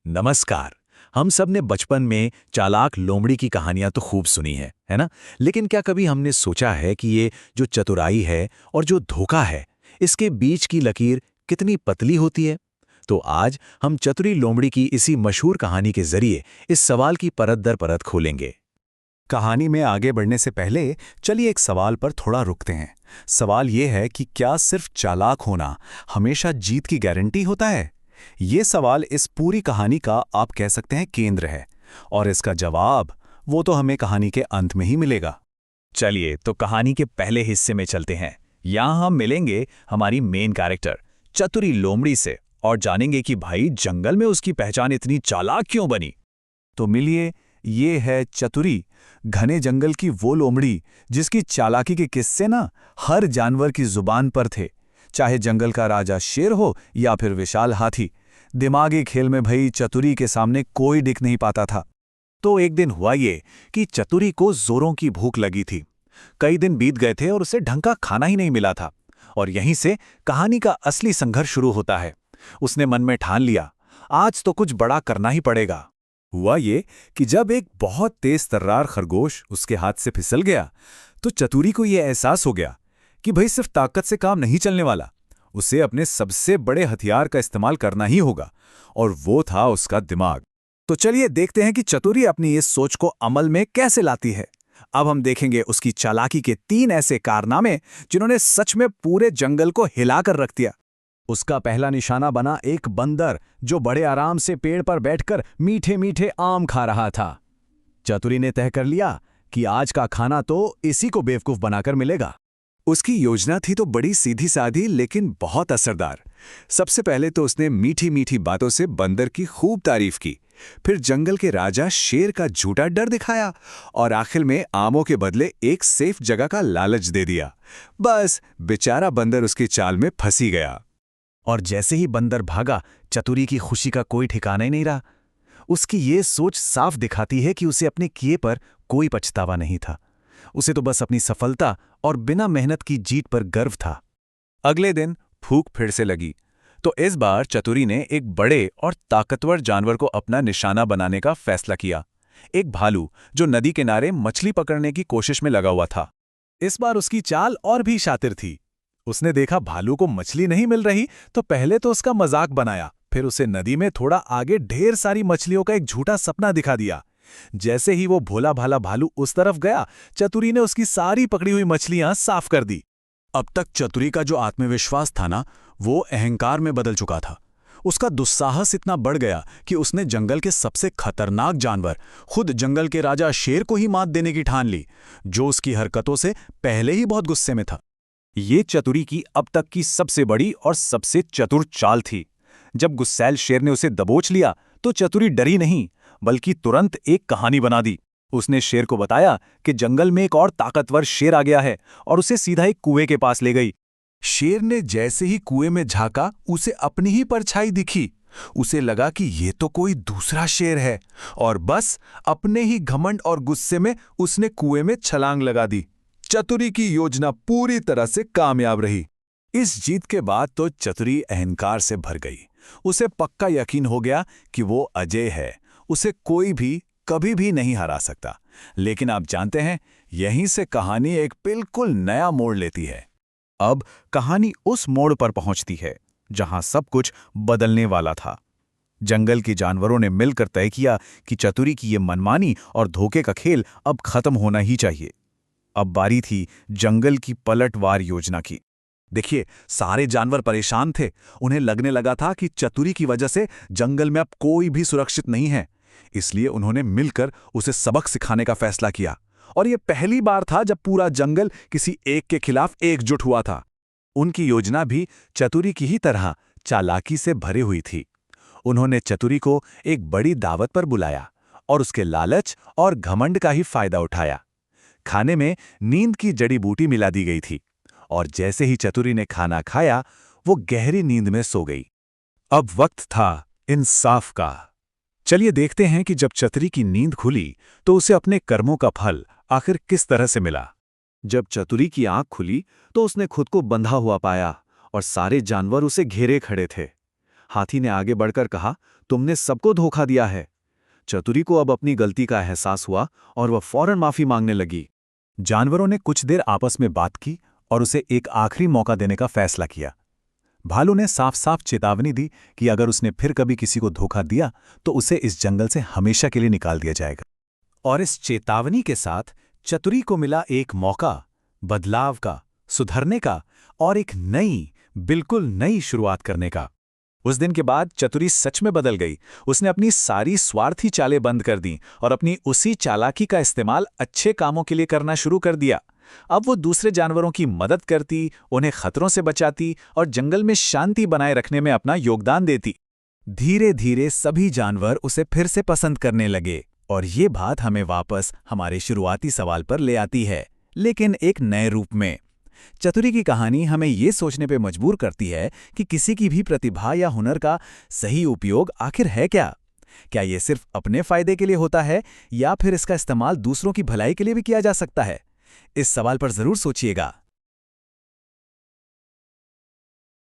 नमस्कार। हम सब ने बचपन में चालाक लोमड़ी की कहानियां तो खूब सुनी है ना? लेकिन क्या कभी हमने सोचा है कि ये जो चतुराई है और जो धोखा है, इसके बीच की लकीर कितनी पतली होती है? तो आज हम चतुरी लोमड़ी की इसी मशहूर कहानी के जरिए इस सवाल की परत दर परत खोलेंगे। कहानी में आगे बढ़ने से पहले चलिए एक सवाल पर थोड़ा रुकते हैं। सवाल ये है कि क्या सिर्फ चालाक होना हमेशा जीत की गारंटी होता है? ये सवाल इस पूरी कहानी का आप कह सकते हैं केंद्र है, और इसका जवाब वो तो हमें कहानी के अंत में ही मिलेगा। चलिए तो कहानी के पहले हिस्से में चलते हैं। यहाँ हम मिलेंगे हमारी मेन कैरेक्टर चतुरी लोमड़ी से और जानेंगे कि भाई जंगल में उसकी पहचान इतनी चालाक क्यों बनी। तो मिलिए, ये है चतुरी, घने जंगल की वो लोमड़ी जिसकी चालाकी के किस्से ना हर जानवर की जुबान पर थे। चाहे जंगल का राजा शेर हो या फिर विशाल हाथी, दिमागी खेल में भई चतुरी के सामने कोई डिक नहीं पाता था। तो एक दिन हुआ ये कि चतुरी को जोरों की भूख लगी थी। कई दिन बीत गए थे और उसे ढंग का खाना ही नहीं मिला था। और यहीं से कहानी का असली संघर्ष शुरू होता है। उसने मन में ठान लिया, आज तो कुछ बड़ा करना ही पड़ेगा। हुआ ये कि जब एक बहुत तेज तर्रार खरगोश उसके हाथ से फिसल गया, तो चतुरी को यह एहसास हो गया कि भाई सिर्फ ताकत से काम नहीं चलने वाला, उसे अपने सबसे बड़े हथियार का इस्तेमाल करना ही होगा, और वो था उसका दिमाग। तो चलिए देखते हैं कि चतुरी अपनी इस सोच को अमल में कैसे लाती है। अब हम देखेंगे उसकी चालाकी के 3 ऐसे कारनामे जिन्होंने सच में पूरे जंगल को हिलाकर रख दिया। उसका पहला निशाना बना एक बंदर जो बड़े आराम से पेड़ पर बैठकर मीठे मीठे आम खा रहा था। चतुरी ने तय कर लिया कि आज का खाना तो इसी को बेवकूफ बनाकर मिलेगा। उसकी योजना थी तो बड़ी सीधी साधी लेकिन बहुत असरदार। सबसे पहले तो उसने मीठी मीठी बातों से बंदर की खूब तारीफ की, फिर जंगल के राजा शेर का झूठा डर दिखाया, और आखिर में आमों के बदले एक सेफ जगह का लालच दे दिया। बस बेचारा बंदर उसकी चाल में फंसी गया। और जैसे ही बंदर भागा, चतुरी की खुशी का कोई ठिकाना ही नहीं रहा। उसकी ये सोच साफ दिखाती है कि उसे अपने किए पर कोई पछतावा नहीं था। उसे तो बस अपनी सफलता और बिना मेहनत की जीत पर गर्व था। अगले दिन भूख फिर से लगी, तो इस बार चतुरी ने एक बड़े और ताकतवर जानवर को अपना निशाना बनाने का फैसला किया। एक भालू जो नदी किनारे मछली पकड़ने की कोशिश में लगा हुआ था। इस बार उसकी चाल और भी शातिर थी। उसने देखा भालू को मछली नहीं मिल रही तो पहले तो उसका मजाक बनाया, फिर उसे नदी में थोड़ा आगे ढेर सारी मछलियों का एक झूठा सपना दिखा दिया। जैसे ही वो भोला भाला भालू उस तरफ गया, चतुरी ने उसकी सारी पकड़ी हुई मछलियां साफ कर दी। अब तक चतुरी का जो आत्मविश्वास था ना, वो अहंकार में बदल चुका था। उसका दुस्साहस इतना बढ़ गया कि उसने जंगल के सबसे खतरनाक जानवर, खुद जंगल के राजा शेर को ही मात देने की ठान ली, जो उसकी हरकतों से पहले ही बहुत गुस्से में था। ये चतुरी की अब तक की सबसे बड़ी और सबसे चतुर चाल थी। जब गुस्सैल शेर ने उसे दबोच लिया तो चतुरी डरी नहीं, बल्कि तुरंत एक कहानी बना दी। उसने शेर को बताया कि जंगल में एक और ताकतवर शेर आ गया है, और उसे सीधा एक कुएं के पास ले गई। शेर ने जैसे ही कुएं में झांका, उसे अपनी ही परछाई दिखी। उसे लगा कि ये तो कोई दूसरा शेर है, और बस अपने ही घमंड और गुस्से में उसने कुएं में छलांग लगा दी। चतुरी की योजना पूरी तरह से कामयाब रही। इस जीत के बाद तो चतुरी अहंकार से भर गई। उसे पक्का यकीन हो गया कि वो अजय है, उसे कोई भी कभी भी नहीं हरा सकता। लेकिन आप जानते हैं, यहीं से कहानी एक बिल्कुल नया मोड़ लेती है। अब कहानी उस मोड़ पर पहुंचती है जहां सब कुछ बदलने वाला था। जंगल के जानवरों ने मिलकर तय किया कि चतुरी की ये मनमानी और धोखे का खेल अब खत्म होना ही चाहिए। अब बारी थी जंगल की पलटवार योजना की। देखिए, सारे जानवर परेशान थे। उन्हें लगने लगा था कि चतुरी की वजह से जंगल में अब कोई भी सुरक्षित नहीं है। इसलिए उन्होंने मिलकर उसे सबक सिखाने का फैसला किया। और यह पहली बार था जब पूरा जंगल किसी एक के खिलाफ एकजुट हुआ था। उनकी योजना भी चतुरी की ही तरह चालाकी से भरी हुई थी। उन्होंने चतुरी को एक बड़ी दावत पर बुलाया और उसके लालच और घमंड का ही फायदा उठाया। खाने में नींद की जड़ी बूटी मिला दी गई थी, और जैसे ही चतुरी ने खाना खाया, वो गहरी नींद में सो गई। अब वक्त था इंसाफ का। चलिए देखते हैं कि जब चतुरी की नींद खुली तो उसे अपने कर्मों का फल आखिर किस तरह से मिला। जब चतुरी की आंख खुली तो उसने खुद को बंधा हुआ पाया और सारे जानवर उसे घेरे खड़े थे। हाथी ने आगे बढ़कर कहा, तुमने सबको धोखा दिया है। चतुरी को अब अपनी गलती का एहसास हुआ और वह फौरन माफी मांगने लगी। जानवरों ने कुछ देर आपस में बात की और उसे एक आखिरी मौका देने का फैसला किया। भालू ने साफ साफ चेतावनी दी कि अगर उसने फिर कभी किसी को धोखा दिया तो उसे इस जंगल से हमेशा के लिए निकाल दिया जाएगा। और इस चेतावनी के साथ चतुरी को मिला एक मौका, बदलाव का, सुधरने का और एक नई, बिल्कुल नई शुरुआत करने का। उस दिन के बाद चतुरी सच में बदल गई। उसने अपनी सारी स्वार्थी चालें बंद कर दी और अपनी उसी चालाकी का इस्तेमाल अच्छे कामों के लिए करना शुरू कर दिया। अब वो दूसरे जानवरों की मदद करती, उन्हें खतरों से बचाती और जंगल में शांति बनाए रखने में अपना योगदान देती। धीरे धीरे सभी जानवर उसे फिर से पसंद करने लगे और ये बात हमें वापस हमारे शुरुआती सवाल पर ले आती है, लेकिन एक नए रूप में। चतुरी की कहानी हमें ये सोचने पे मजबूर करती है कि किसी की भी प्रतिभा या हुनर का सही उपयोग आखिर है क्या? क्या ये सिर्फ अपने फायदे के लिए होता है या फिर इसका इस्तेमाल दूसरों की भलाई के लिए भी किया जा सकता है? इस सवाल पर जरूर सोचिएगा।